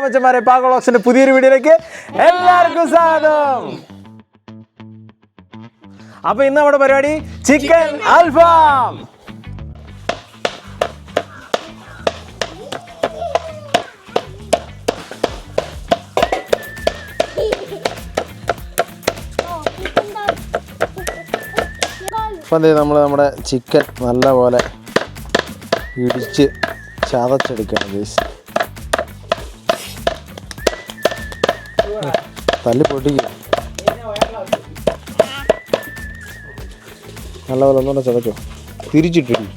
മച്ചന്മാരെ, പാകോളോക്സിന്റെ പുതിയൊരു വീഡിയോയിലേക്ക് എല്ലാവർക്കും സ്വാഗതം. അപ്പൊ ഇന്ന് നമ്മുടെ പരിപാടി ചിക്കൻ അൽഫാം. അപ്പം നമ്മൾ നമ്മുടെ ചിക്കൻ നല്ലപോലെ ഇടിച്ച് ചതച്ചെടുക്കണം ഗൈസ്. തല്ലി പൊട്ടിക്കുക, നല്ലപോലെ ഒന്നുകൂടെ ചതച്ചോ, തിരിച്ചിട്ടിടി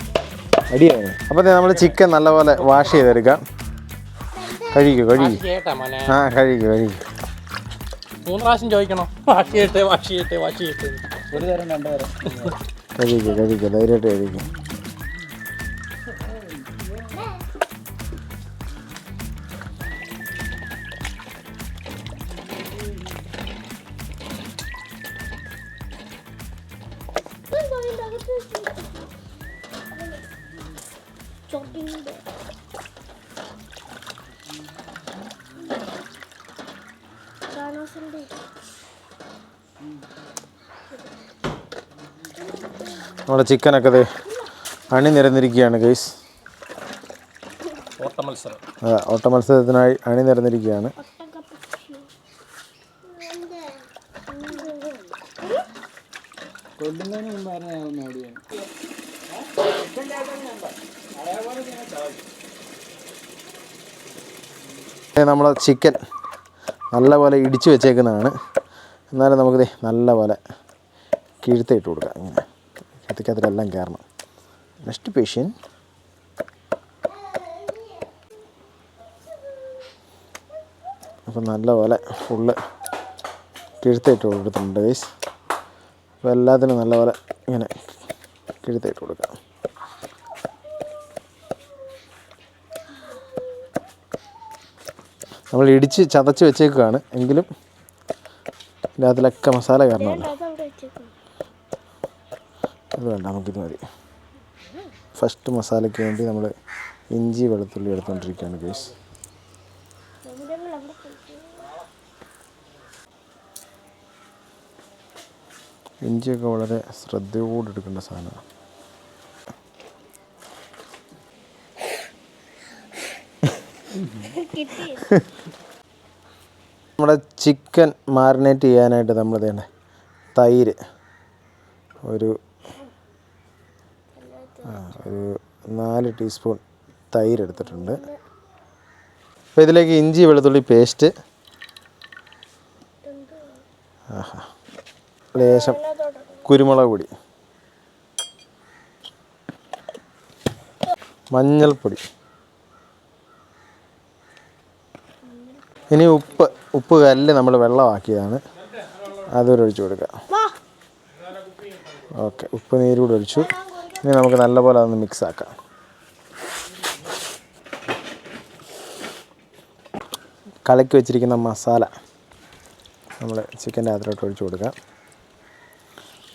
അടിയാണ്. അപ്പം നമ്മൾ ചിക്കൻ നല്ലപോലെ വാഷ് ചെയ്തെടുക്കാം. കഴിക്കൂ ആ കഴിക്കൂ 3 പ്രാവശ്യം ചോദിക്കണം. വാഷ് ചെയ്യട്ടെ. ഒരു തരം 2 തരം കഴിക്കുക ധൈര്യമായിട്ട് കഴിക്കും. നമ്മുടെ ചിക്കനൊക്കെ അണിനിരന്നിരിക്കുകയാണ് ഗൈസ്. ഓട്ട മത്സരത്തിനായി അണിനിരന്നിരിക്കുകയാണ്. നമ്മളെ ചിക്കൻ നല്ലപോലെ ഇടിച്ചു വെച്ചേക്കുന്നതാണ്. എന്നാലും നമുക്ക് നല്ലപോലെ കിഴുത്തിട്ട് കൊടുക്കാം. ഇങ്ങനെ കത്തിക്കത്തിലെല്ലാം കയറണം. Next patient. അപ്പം നല്ലപോലെ ഫുള്ള് കിഴുത്തിട്ട് കൊടുത്തിട്ടുണ്ട് ഗൈസ്. അപ്പോൾ എല്ലാത്തിനും നല്ലപോലെ ഇങ്ങനെ കിഴുത്തിട്ട് കൊടുക്കാം. നമ്മൾ ഇടിച്ച് ചതച്ച് വെച്ചേക്കുകയാണ്, എങ്കിലും ഇതിനകത്തിലൊക്കെ മസാല കയറണമല്ലോ. അത് വേണ്ട, നമുക്കിത് മതി. ഫസ്റ്റ് മസാലയ്ക്ക് വേണ്ടി നമ്മൾ ഇഞ്ചി വെളുത്തുള്ളി എടുത്തുകൊണ്ടിരിക്കുകയാണ് ഗൈസ്. ഇഞ്ചിയൊക്കെ വളരെ ശ്രദ്ധയോടെ എടുക്കേണ്ട സാധനമാണ്. നമ്മുടെ ചിക്കൻ മാരിനേറ്റ് ചെയ്യാനായിട്ട് നമ്മൾ തൈര് ഒരു 4 ടീസ്പൂൺ തൈര് എടുത്തിട്ടുണ്ട്. അപ്പോൾ ഇതിലേക്ക് ഇഞ്ചി വെളുത്തുള്ളി പേസ്റ്റ്, ലേശം കുരുമുളക് പൊടി, മഞ്ഞൾപ്പൊടി, ഇനി ഉപ്പ് കല്ല് നമ്മൾ വെള്ളമാക്കിയതാണ്, അതൊരൊഴിച്ച് കൊടുക്കുക. ഓക്കെ, ഉപ്പ് നീരൂടെ ഒഴിച്ചു. ഇനി നമുക്ക് നല്ലപോലെ അതൊന്ന് മിക്സ് ആക്കാം. കലക്കി വെച്ചിരിക്കുന്ന മസാല നമ്മൾ ചിക്കൻ്റെ അകത്തോട്ട് ഒഴിച്ച് കൊടുക്കാം.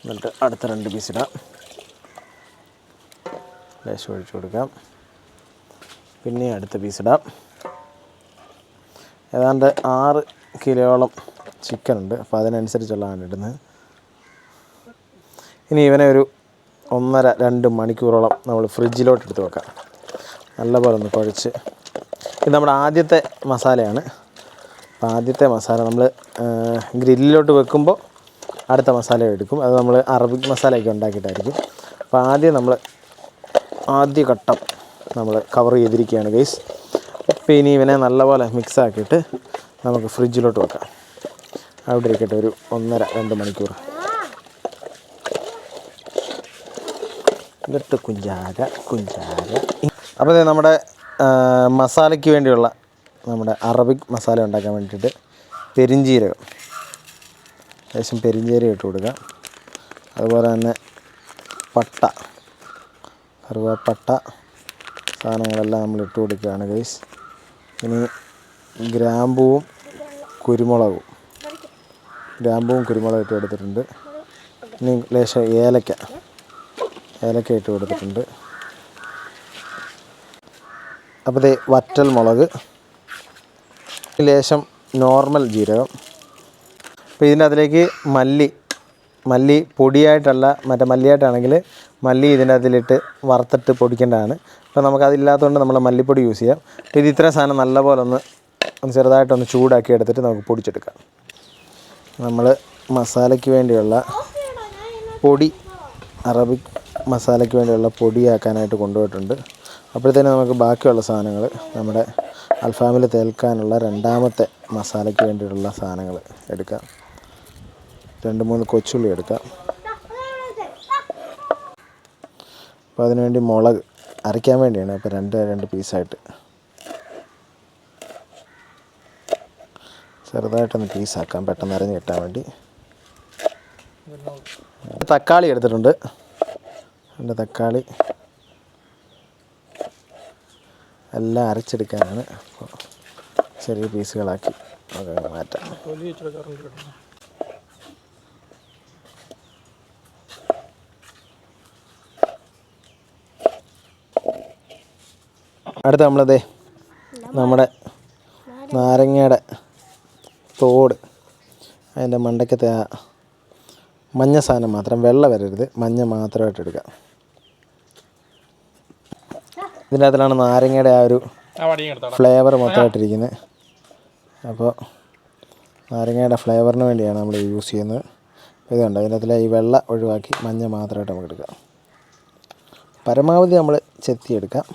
എന്നിട്ട് അടുത്ത 2 പീസ് ഇടാം. ലേശം ഒഴിച്ച് കൊടുക്കാം. പിന്നെ അടുത്ത പീസ് ഇടാം. ഏതാണ്ട് 6 കിലോയോളം ചിക്കൻ ഉണ്ട്, അപ്പോൾ അതിനനുസരിച്ചുള്ളതാണ് ഇടുന്നത്. ഇനി ഇവനെ ഒരു 1.5-2 മണിക്കൂറോളം നമ്മൾ ഫ്രിഡ്ജിലോട്ട് എടുത്ത് വെക്കാം. നല്ലപോലെ ഒന്ന് കുഴച്ച്. ഇത് നമ്മുടെ ആദ്യത്തെ മസാലയാണ്. അപ്പോൾ ആദ്യത്തെ മസാല നമ്മൾ ഗ്രില്ലിലോട്ട് വെക്കുമ്പോൾ അടുത്ത മസാല എടുക്കും. അത് നമ്മൾ അറബിക് മസാലയൊക്കെ ഉണ്ടാക്കിയിട്ടായിരിക്കും. അപ്പോൾ ആദ്യ ഘട്ടം നമ്മൾ കവർ ചെയ്തിരിക്കുകയാണ് ഗൈസ്. അപ്പോൾ ഇനി ഇവനെ നല്ലപോലെ മിക്സാക്കിയിട്ട് നമുക്ക് ഫ്രിഡ്ജിലോട്ട് വെക്കാം. അവിടെ ഇരിക്കട്ടെ ഒരു 1.5-2 മണിക്കൂർ. എന്നിട്ട് കുഞ്ചാക. അപ്പോൾ നമ്മുടെ മസാലയ്ക്ക് വേണ്ടിയുള്ള നമ്മുടെ അറബിക് മസാല ഉണ്ടാക്കാൻ വേണ്ടിയിട്ട് പെരിഞ്ജീരകം, ലേശം പെരിഞ്ജീരകം ഇട്ട് കൊടുക്കുക. അതുപോലെ തന്നെ പട്ട, കറുവപ്പട്ട സാധനങ്ങളെല്ലാം നമ്മൾ ഇട്ട് കൊടുക്കുകയാണ് ഗൈസ്. ഇനി ഗ്രാമ്പൂവും കുരുമുളകും ഇട്ട് കൊടുത്തിട്ടുണ്ട്. ഇനി ലേശം ഏലക്ക ഇട്ട് കൊടുത്തിട്ടുണ്ട്. അപ്പോൾ വറ്റൽ മുളക്, ലേശം നോർമൽ ജീരകം. അപ്പോൾ ഇതിൻ്റെ അതിലേക്ക് മല്ലി പൊടിയായിട്ടല്ല, മറ്റേ മല്ലിയായിട്ടാണെങ്കിൽ മല്ലി ഇതിൻ്റെ അതിലിട്ട് വറുത്തിട്ട് പൊടിക്കേണ്ടതാണ്. അപ്പോൾ നമുക്കതില്ലാത്തതുകൊണ്ട് നമ്മൾ മല്ലിപ്പൊടി യൂസ് ചെയ്യാം. അപ്പോൾ ഇത് ഇത്രയും സാധനം നല്ലപോലെ ഒന്ന് ചെറുതായിട്ടൊന്ന് ചൂടാക്കി എടുത്തിട്ട് നമുക്ക് പൊടിച്ചെടുക്കാം. നമ്മൾ മസാലയ്ക്ക് വേണ്ടിയുള്ള പൊടി, അറബിക് മസാലയ്ക്ക് വേണ്ടിയുള്ള പൊടിയാക്കാനായിട്ട് കൊണ്ടുപോയിട്ടുണ്ട്. അപ്പോഴത്തേനും നമുക്ക് ബാക്കിയുള്ള സാധനങ്ങൾ, നമ്മുടെ അൽഫാമിൽ തേൽക്കാനുള്ള രണ്ടാമത്തെ മസാലയ്ക്ക് വേണ്ടിയുള്ള സാധനങ്ങൾ എടുക്കാം. 2-3 കൊച്ചുള്ളി എടുക്കാം. അപ്പോൾ അതിനുവേണ്ടി മുളക് അരയ്ക്കാൻ വേണ്ടിയാണ്. അപ്പോൾ രണ്ട് പീസായിട്ട് ചെറുതായിട്ടൊന്ന് പീസാക്കാം, പെട്ടെന്ന് അരഞ്ഞ് കിട്ടാൻ വേണ്ടി. തക്കാളി എടുത്തിട്ടുണ്ട്. എൻ്റെ തക്കാളി എല്ലാം അരച്ചെടുക്കാനാണ്. അപ്പോൾ ചെറിയ പീസുകളാക്കി നമുക്ക് മാറ്റാം. അടുത്ത നമ്മുടെ നാരങ്ങയുടെ തോട്, അതിൻ്റെ മണ്ടയ്ക്കത്തെ ആ മഞ്ഞ സാധനം മാത്രം, വെള്ള വരരുത്, മഞ്ഞ മാത്രമായിട്ട് എടുക്കാം. ഇതിൻ്റെ അകത്തിലാണ് നാരങ്ങയുടെ ആ ഒരു ഫ്ലേവർ മൊത്തമായിട്ടിരിക്കുന്നത്. അപ്പോൾ നാരങ്ങയുടെ ഫ്ലേവറിന് വേണ്ടിയാണ് നമ്മൾ യൂസ് ചെയ്യുന്നത്. ഇതുണ്ട്, അതിൻ്റെ അകത്തിലെ ഈ വെള്ള ഒഴിവാക്കി മഞ്ഞ മാത്രമായിട്ട് നമുക്ക് എടുക്കാം. പരമാവധി നമ്മൾ ചെത്തിയെടുക്കാം.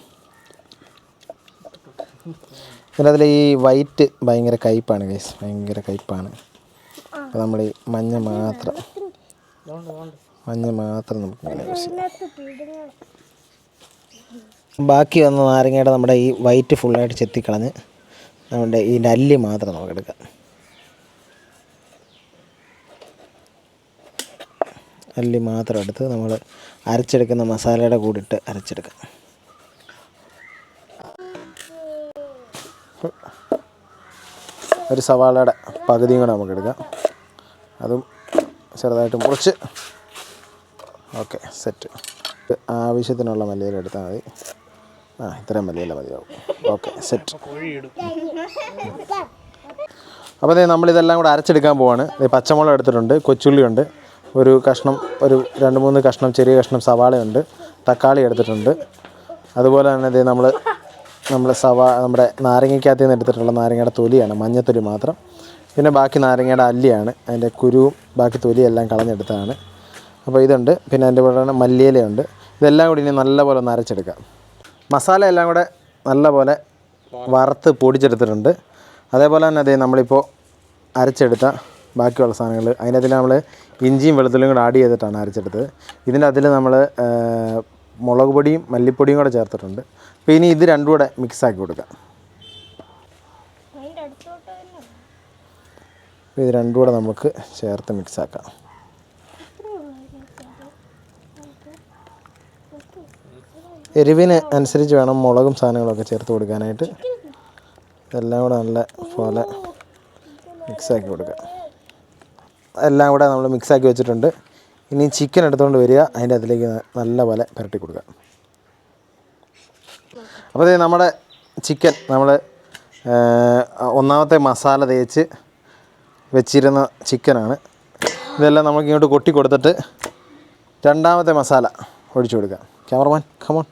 പിന്നെ അതിൽ ഈ വൈറ്റ് ഭയങ്കര കയ്പ്പാണ് ഗൈസ്, ഭയങ്കര കയ്പ്പാണ്. അപ്പോൾ നമ്മൾ ഈ മഞ്ഞ മാത്രം നമുക്ക് ഇങ്ങനെ യൂസ് ചെയ്യാം. ബാക്കി വന്ന നാരങ്ങയുടെ നമ്മുടെ ഈ വൈറ്റ് ഫുള്ളായിട്ട് ചെത്തിക്കളഞ്ഞ് നമ്മുടെ ഈ നല്ലി മാത്രം നമുക്ക് എടുക്കാം. നല്ലി മാത്രം എടുത്ത് നമ്മൾ അരച്ചെടുക്കുന്ന മസാലയുടെ കൂടിയിട്ട് അരച്ചെടുക്കാം. ഒരു സവാളയുടെ പകുതിയും കൂടെ നമുക്ക് എടുക്കാം. അതും ചെറുതായിട്ട് മുറിച്ച്. Okay, set. ആവശ്യത്തിനുള്ള മല്ലിയില എടുത്താൽ മതി. ഇത്രയും മല്ലിയില മതിയാവും. Okay, set. അപ്പോൾ നമ്മളിതെല്ലാം കൂടെ അരച്ചെടുക്കാൻ പോവാണ്. പച്ചമുളക് എടുത്തിട്ടുണ്ട്, കൊച്ചുള്ളിയുണ്ട്, ഒരു 2-3 കഷ്ണം ചെറിയ കഷ്ണം സവാളയുണ്ട്, തക്കാളി എടുത്തിട്ടുണ്ട്. അതുപോലെ തന്നെ നമ്മുടെ നാരങ്ങയ്ക്കകത്ത് നിന്ന് എടുത്തിട്ടുള്ള നാരങ്ങയുടെ തൊലിയാണ്, മഞ്ഞത്തൊലി മാത്രം. പിന്നെ ബാക്കി നാരങ്ങയുടെ അല്ലിയാണ്, അതിൻ്റെ കുരുവും ബാക്കി തൊലിയെല്ലാം കളഞ്ഞെടുത്തതാണ്. അപ്പോൾ ഇതുണ്ട്. പിന്നെ അതിൻ്റെ കൂടെ മല്ലിയിലയുണ്ട്. ഇതെല്ലാം കൂടി ഇനി നല്ലപോലെ ഒന്ന് അരച്ചെടുക്കാം. മസാല എല്ലാം കൂടെ നല്ലപോലെ വറുത്ത് പൊടിച്ചെടുത്തിട്ടുണ്ട്. അതേപോലെ തന്നെ നമ്മളിപ്പോൾ അരച്ചെടുത്ത ബാക്കിയുള്ള സാധനങ്ങൾ, അതിനകത്തിൽ നമ്മൾ ഇഞ്ചിയും വെളുത്തുള്ളിയും കൂടെ ആഡ് ചെയ്തിട്ടാണ് അരച്ചെടുത്തത്. ഇതിൻ്റെ അതിൽ നമ്മൾ മുളക് പൊടിയും മല്ലിപ്പൊടിയും കൂടെ ചേർത്തിട്ടുണ്ട്. അപ്പോൾ ഇനി ഇത് രണ്ടും കൂടെ മിക്സാക്കി കൊടുക്കാം. ഇത് രണ്ടും കൂടെ നമുക്ക് ചേർത്ത് മിക്സാക്കാം. എരിവിന് അനുസരിച്ച് വേണം മുളകും സാധനങ്ങളൊക്കെ ചേർത്ത് കൊടുക്കാനായിട്ട്. ഇതെല്ലാം കൂടെ നല്ല പോലെ മിക്സാക്കി കൊടുക്കാം. എല്ലാം കൂടെ നമ്മൾ മിക്സാക്കി വെച്ചിട്ടുണ്ട്. ഇനി ചിക്കൻ എടുത്തുകൊണ്ട് വരിക, അതിൻ്റെ അതിലേക്ക് നല്ല പോലെ പുരട്ടി കൊടുക്കുക. അപ്പോൾ നമ്മുടെ ചിക്കൻ നമ്മൾ ഒന്നാമത്തെ മസാല തേച്ച് വെച്ചിരുന്ന ചിക്കനാണ്. ഇതെല്ലാം നമുക്ക് ഇങ്ങോട്ട് കൊട്ടി കൊടുത്തിട്ട് രണ്ടാമത്തെ മസാല ഒഴിച്ചു കൊടുക്കാം. Cameraman come on.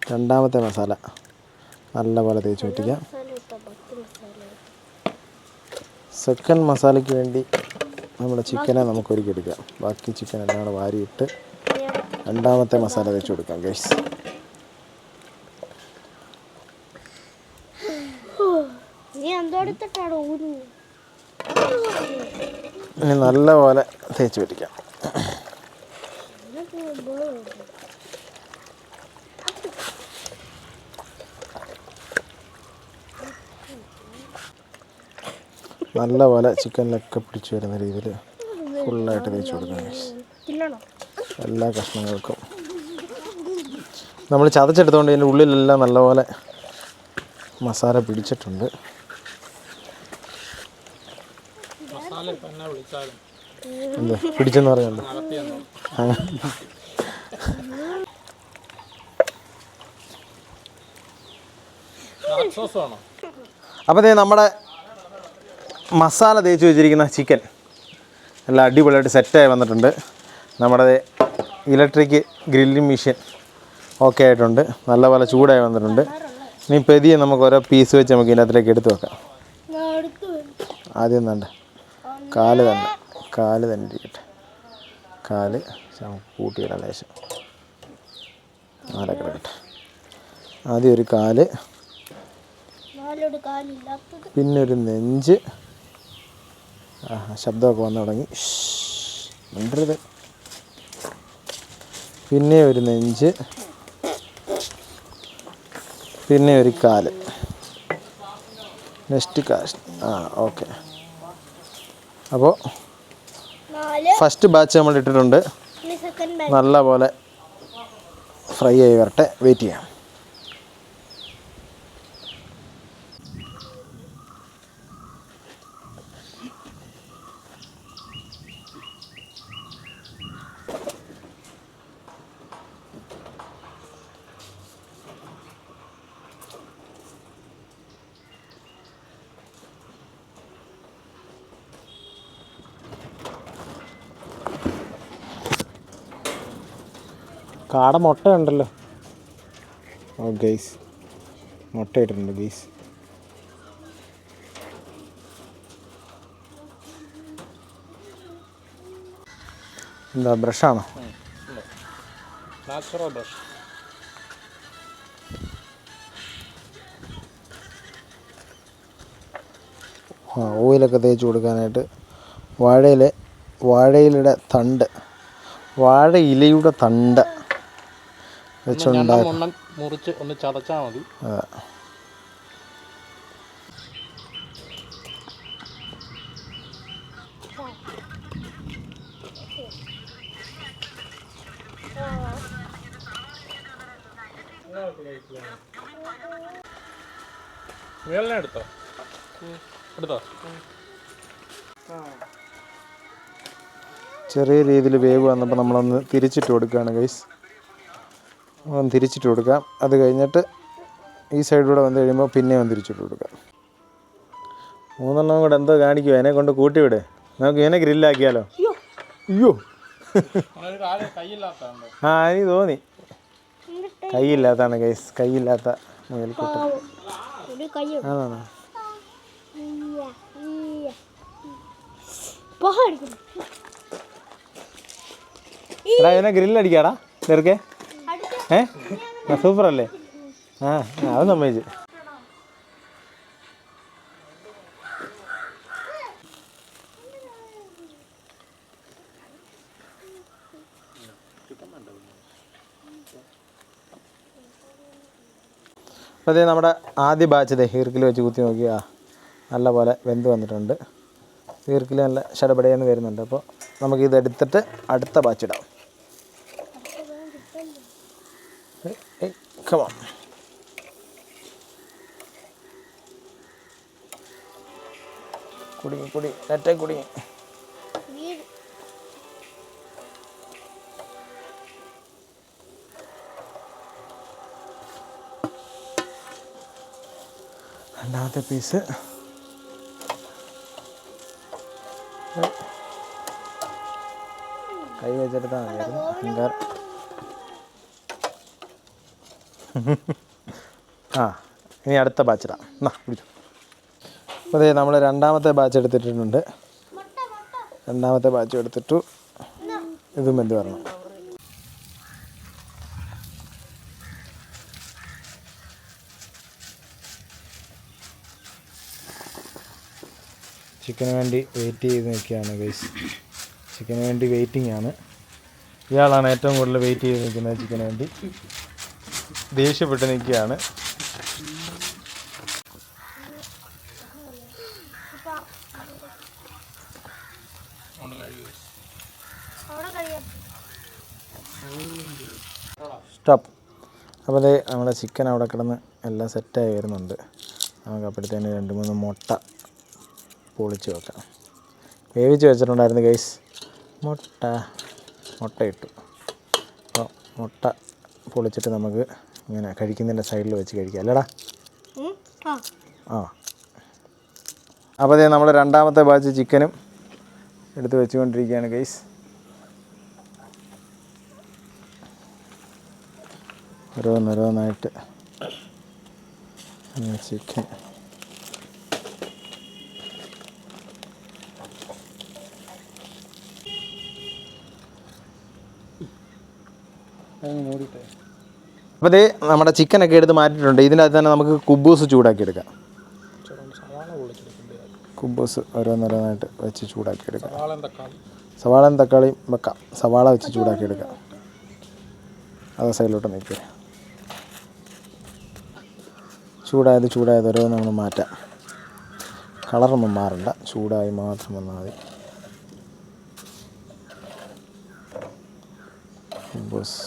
രണ്ടാമത്തെ മസാല നല്ലപോലെ തേച്ച് വെട്ടിക്കാം. സെക്കൻഡ് മസാലയ്ക്ക് വേണ്ടി നമ്മുടെ ചിക്കനെ നമുക്ക് ഒരുക്കിയെടുക്കാം. ബാക്കി ചിക്കൻ എല്ലാം കൂടെ വാരിയിട്ട് രണ്ടാമത്തെ മസാല തേച്ച് കൊടുക്കാം ഗൈസ്. ഇനി നല്ലപോലെ തേച്ച് വെട്ടിക്കാം. നല്ലപോലെ ചിക്കനിലൊക്കെ പിടിച്ച് വരുന്ന രീതിയിൽ ഫുള്ളായിട്ട് തേച്ച് കൊടുക്കാം. എല്ലാ കഷ്ണങ്ങൾക്കും നമ്മൾ ചതച്ചെടുത്തുകൊണ്ട് ഇതിൻ്റെ ഉള്ളിലെല്ലാം നല്ലപോലെ മസാല പിടിച്ചിട്ടുണ്ട്. എന്താ പിടിച്ചെന്ന് പറയുന്നുണ്ട്. അപ്പോൾ ദേ നമ്മുടെ മസാല തേച്ച് വെച്ചിരിക്കുന്ന ചിക്കൻ എല്ലാം അടിപൊളിയായിട്ട് സെറ്റായി വന്നിട്ടുണ്ട്. നമ്മുടെ ഇലക്ട്രിക് ഗ്രില്ലിംഗ് മെഷീൻ ഓക്കെ ആയിട്ടുണ്ട്. നല്ലപോലെ ചൂടായി വന്നിട്ടുണ്ട്. ഇനി പെതിയെ നമുക്ക് ഓരോ പീസ് വെച്ച് നമുക്ക് ഇതിനകത്തേക്ക് എടുത്ത് വെക്കാം. ആദ്യം വേണ്ട കാല് തന്നെ ഇരിക്കട്ടെ. കാല് കൂട്ടിയിടാം ലേശം. കിടക്കട്ടെ. ആദ്യം ഒരു കാല്, പിന്നെ ഒരു നെഞ്ച്. ശബ്ദമൊക്കെ വന്നു തുടങ്ങി. മിണ്ടരുത്. പിന്നെ ഒരു നെഞ്ച്, പിന്നെ ഒരു കാല്. നെക്സ്റ്റ് കാശ്. ഓക്കെ. അപ്പോൾ ഫസ്റ്റ് ബാച്ച് നമ്മൾ ഇട്ടിട്ടുണ്ട്. നല്ല പോലെ ഫ്രൈ ആയി വരട്ടെ. വെയിറ്റ് ചെയ്യാം. കാട മുട്ട ഉണ്ടല്ലോ. ഗെയ്സ് മുട്ട ഇട്ടിട്ടുണ്ട് ഗെയ്സ്. എന്താ ബ്രഷാണോ? Natural brush. ഓയിലൊക്കെ തേച്ച് കൊടുക്കാനായിട്ട് വാഴയിലയുടെ തണ്ട്, വാഴയിലയുടെ തണ്ട് വെച്ചുണ്ടാക്കി മുറിച്ച് ഒന്ന് ചതച്ചാൽ മതി. എടുത്തോ. ചെറിയ രീതിയിൽ വേവ് വന്നപ്പോൾ നമ്മളൊന്ന് തിരിച്ചിട്ട് കൊടുക്കുകയാണ് ഗൈസ്. ഒന്ന് തിരിച്ചിട്ട് കൊടുക്കാം. അത് കഴിഞ്ഞിട്ട് ഈ സൈഡിലൂടെ വന്നു കഴിയുമ്പോൾ പിന്നെ ഒന്ന് തിരിച്ചിട്ട് കൊടുക്കാം. 3 കൂടെ എന്തോ കാണിക്കുമോ? എന്നെ കൊണ്ട് കൂട്ടിവിട്. നമുക്ക് ഇവനെ ഗ്രില്ലാക്കിയാലോ? അയ്യോ എനിക്ക് തോന്നി കൈയില്ലാത്തതാണ് ഗൈസ്. കൈയില്ലാത്ത മുയൽക്കുട്ടൻ. ആണോ? എടാ ഇവനെ ഗ്രില്ലടിക്കാടാ ചെറുക്കെ. സൂപ്പറല്ലേ? അത് സമ്മതിച്ച്. അപ്പോൾ അതേ നമ്മുടെ ആദ്യ ബാച്ച് ഈർക്കിൽ വെച്ച് കുത്തി നോക്കിയാ നല്ല പോലെ വെന്ത് വന്നിട്ടുണ്ട്. ഈർക്കിൽ നല്ല ശടപടയെന്ന് വരുന്നുണ്ട്. അപ്പോൾ നമുക്കിതെടുത്തിട്ട് അടുത്ത ബാച്ച് ഇടാം. Come on. കുടുങ്ങി നെറ്റേ കുടുങ്ങി. രണ്ടാമത്തെ പീസ് കൈ വെച്ചെടുത്താൽ മതിയായിരുന്നു. അഹങ്കാരം. ഇനി അടുത്ത ബാച്ചിടാം. പിടിച്ചു. അപ്പോൾ അതെ നമ്മൾ രണ്ടാമത്തെ ബാച്ച് എടുത്തിട്ടുണ്ട്. രണ്ടാമത്തെ ബാച്ച് എടുത്തിട്ടു. ഇതും എന്ത് വരണം. ചിക്കന് വേണ്ടി വെയിറ്റ് ചെയ്ത് നിൽക്കുകയാണ് ഗൈസ്. ചിക്കന് വേണ്ടി വെയിറ്റിംഗ് ആണ്. ഇയാളാണ് ഏറ്റവും കൂടുതൽ വെയിറ്റ് ചെയ്ത് നിൽക്കുന്നത്. ചിക്കന് വേണ്ടി ദേഷ്യപ്പെട്ട് നിൽക്കുകയാണ്. സ്റ്റോപ്പ്. അപ്പോൾ അതേ നമ്മുടെ ചിക്കൻ അവിടെ കിടന്ന് എല്ലാം സെറ്റായി വരുന്നുണ്ട്. നമുക്ക് അപ്പോഴത്തേന് 2-3 മുട്ട പൊളിച്ച് വെക്കാം. വേവിച്ച് വെച്ചിട്ടുണ്ടായിരുന്നു ഗൈസ്. മുട്ട ഇട്ടു. അപ്പോൾ മുട്ട പൊളിച്ചിട്ട് നമുക്ക് ഇങ്ങനെ കഴിക്കുന്നതിൻ്റെ സൈഡിൽ വെച്ച് കഴിക്കാം അല്ലേടാ? അപ്പോൾ അതേ നമ്മൾ രണ്ടാമത്തെ ബാച്ച് ചിക്കനും എടുത്ത് വെച്ചുകൊണ്ടിരിക്കുകയാണ് ഗൈസ്. ഓരോന്നോരോന്നായിട്ട് ചിക്കൻ അപ്പോൾ അതേ നമ്മുടെ ചിക്കനൊക്കെ എടുത്ത് മാറ്റിയിട്ടുണ്ട്. ഇതിൻ്റെ അകത്ത് തന്നെ നമുക്ക് കുബൂസ് ചൂടാക്കി എടുക്കാം. കുബൂസ് ഓരോന്നോരോന്നായിട്ട് വെച്ച് ചൂടാക്കി എടുക്കാം. സവാളയും തക്കാളിയും വെക്കാം. സവാള വെച്ച് ചൂടാക്കി എടുക്കാം. അത് സൈഡിലോട്ട് നിൽക്കുക. ചൂടായത് ഓരോന്ന് നമ്മൾ മാറ്റാം. കളറൊന്നും മാറണ്ട, ചൂടായി മാത്രം വന്നാൽ മതി. കുബൂസ്.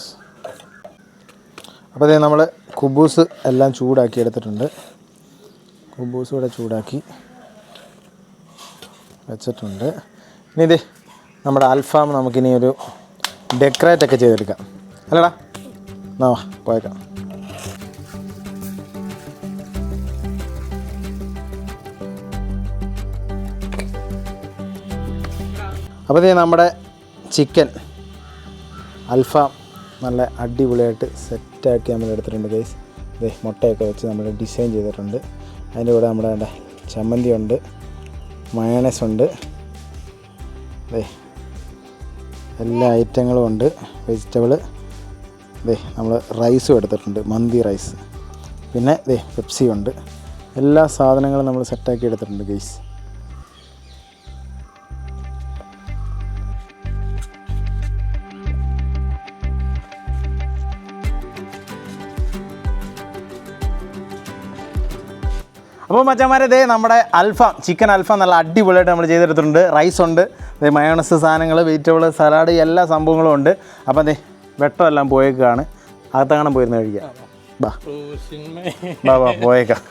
അപ്പോൾ അതേ നമ്മൾ കുബൂസ് എല്ലാം ചൂടാക്കി എടുത്തിട്ടുണ്ട്. കുബൂസ് കൂടെ ചൂടാക്കി വെച്ചിട്ടുണ്ട്. ഇനി ഇതേ നമ്മുടെ അൽഫാം നമുക്കിനി ഒരു ഡെക്കറേറ്റൊക്കെ ചെയ്തെടുക്കാം അല്ലടാ. എന്നാ പോയേക്കാം. അപ്പോൾ ഇതേ നമ്മുടെ ചിക്കൻ അൽഫാം നല്ല അടിപൊളിയായിട്ട് സെറ്റാക്കി നമ്മൾ എടുത്തിട്ടുണ്ട് ഗൈസ്. ഇതേ മുട്ടയൊക്കെ വെച്ച് നമ്മൾ ഡിസൈൻ ചെയ്തിട്ടുണ്ട്. അതിൻ്റെ കൂടെ നമ്മുടെ ചമ്മന്തി ഉണ്ട്, മയോണൈസ് ഉണ്ട്, അതെ എല്ലാ ഐറ്റങ്ങളും ഉണ്ട്. വെജിറ്റബിൾ ദേ നമ്മൾ റൈസും എടുത്തിട്ടുണ്ട്, മന്തി റൈസ്. പിന്നെ ദേ പെപ്സി ഉണ്ട്. എല്ലാ സാധനങ്ങളും നമ്മൾ സെറ്റാക്കി എടുത്തിട്ടുണ്ട് ഗൈസ്. അപ്പോൾ മച്ചന്മാരെ ദേ നമ്മുടെ അൽഫാം ചിക്കൻ അൽഫാം നല്ല അടിപൊളിയായിട്ട് നമ്മൾ ചെയ്തെടുത്തിട്ടുണ്ട്. റൈസ് ഉണ്ട്, ദേ മയോണസ് സാധനങ്ങൾ, വെജിറ്റബിൾ, സലാഡ്, എല്ലാ സംഭവങ്ങളും ഉണ്ട്. അപ്പം ദേ വെട്ടമെല്ലാം പോയേക്കാണ്. അകത്തങ്ങനെ പോയിരുന്ന് കഴിക്കാം. ബാ ബാ ബാ പോയേക്കാം.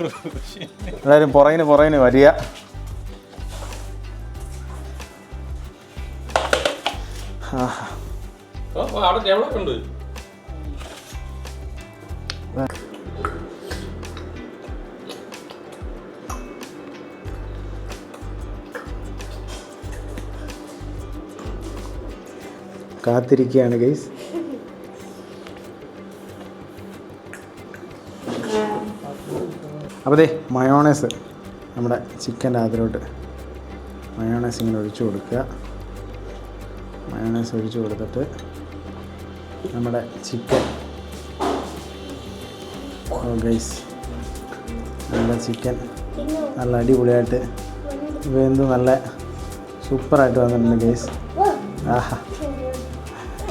എല്ലാവരും പുറകിന് വരിക. കാത്തിരിക്കുകയാണ് ഗൈസ്. അപ്പോൾ ദേ മയോണൈസ് നമ്മുടെ ചിക്കൻ്റെ അതിലോട്ട് മയോണൈസ് ഇങ്ങനെ ഒഴിച്ചു കൊടുക്കുക. മയോണൈസ് ഒഴിച്ചു കൊടുത്തിട്ട് നമ്മുടെ ചിക്കൻ ഗൈസ്, നമ്മുടെ ചിക്കൻ നല്ല അടിപൊളിയായിട്ട് വെന്ത് നല്ല സൂപ്പറായിട്ട് വന്നിട്ടുണ്ട് ഗൈസ്. ആഹാ,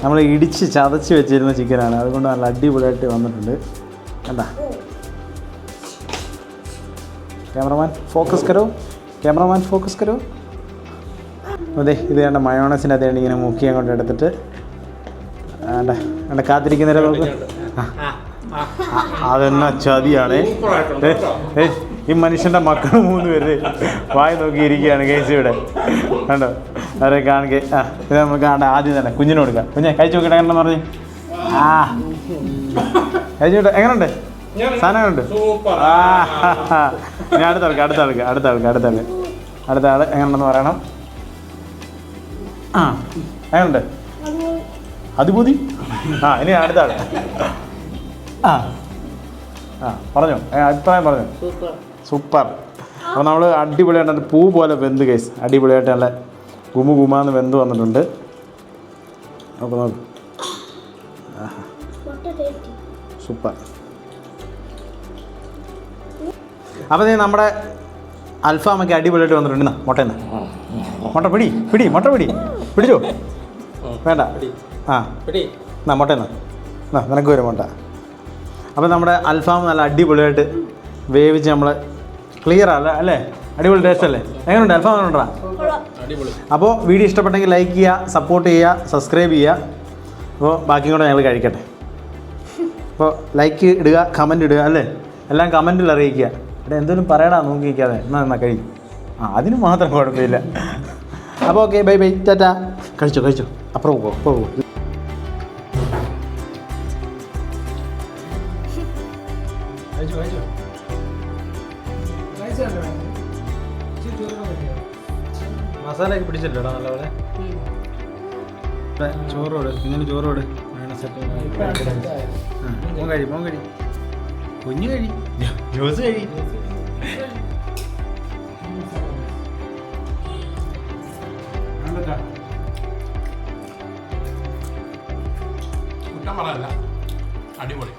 നമ്മൾ ഇടിച്ച് ചതച്ച് വെച്ചിരുന്ന ചിക്കനാണ്, അതുകൊണ്ട് നല്ല അടിപൊളിയായിട്ട് വന്നിട്ടുണ്ട്. കണ്ടാ ക്യാമറമാൻ ഫോക്കസ് കരോ. അതെ ഇത് വേണ്ട മയോണസിൻ്റെ അതേ ഇങ്ങനെ മുക്കി അങ്ങോട്ട് എടുത്തിട്ട് വേണ്ട കാത്തിരിക്കുന്നവരെ നോക്ക്. അതെന്നാ ചതിയാണ്. ഈ മനുഷ്യൻ്റെ മക്കൾ 3 പേര് വായി നോക്കിയിരിക്കുകയാണ് കേസ് ഇവിടെ. കണ്ടോ അവരെ കാണിക്കേ. ഇത് നമുക്ക് ആദ്യം തന്നെ കുഞ്ഞിന് കൊടുക്കാം. കുഞ്ഞെ കഴിച്ചു നോക്കിയിട്ട് എങ്ങനെ പറഞ്ഞ് കഴിച്ചോട്ടെ. എങ്ങനെയുണ്ട് സാധനങ്ങളുണ്ട്? ഞാൻ അടുത്ത ആൾ എങ്ങനെയുണ്ടെന്ന് പറയണം. എങ്ങനെയുണ്ട്? അതുമതി. ഇനി അടുത്ത ആൾ. പറഞ്ഞോ, അഭിപ്രായം പറഞ്ഞോ. സൂപ്പർ. അപ്പോൾ നമ്മൾ അടിപൊളിയായിട്ട് പൂ പോലെ വെന്ത് കേസ്, അടിപൊളിയായിട്ട് നല്ല ഗുമാന്ന് വെന്ത് വന്നിട്ടുണ്ട്. അപ്പോൾ നോക്ക്, സൂപ്പർ. അപ്പോൾ നമ്മുടെ അൽഫാമൊക്കെ അടിപൊളിയായിട്ട് വന്നിട്ടുണ്ട്. മുട്ട പിടിച്ചോ. വേണ്ട മുട്ട നിനക്ക് വരും മുട്ട. അപ്പോൾ നമ്മുടെ അൽഫാം നല്ല അടിപൊളിയായിട്ട് വേവിച്ച് നമ്മൾ ക്ലിയർ അല്ലേ? അടിപൊളി ടേസ്റ്റ് അല്ലേ? എങ്ങനെയുണ്ട് അൽഫാം? എങ്ങനെയുണ്ടാ? അപ്പോൾ വീഡിയോ ഇഷ്ടപ്പെട്ടെങ്കിൽ ലൈക്ക് ചെയ്യുക, സപ്പോർട്ട് ചെയ്യുക, സബ്സ്ക്രൈബ് ചെയ്യുക. അപ്പോൾ ബാക്കിയും കൂടെ ഞങ്ങൾ കഴിക്കട്ടെ. അപ്പോൾ ലൈക്ക് ഇടുക, കമൻറ്റ് ഇടുക അല്ലേ? എല്ലാം കമൻറ്റിൽ അറിയിക്കുക. ഇവിടെ എന്തെങ്കിലും പറയടാ നോക്കിയിരിക്കാതെ. എന്നാ കഴിക്കും. അതിന് മാത്രം കുഴപ്പമില്ല. അപ്പോൾ ഓക്കെ, ബൈ ടാറ്റാ. കഴിച്ചോ അപ്പുറം പോകും. കഴിച്ചോ മസാലയൊക്കെ പിടിച്ചല്ലോടാ നല്ലപോലെ. ചോറോട് ഇങ്ങനെ ചോറോട് മോൻ കഴി കുഞ്ഞു കഴി ജോസ് കഴി. കുറ്റം പറയല്ല, അടിപൊളി.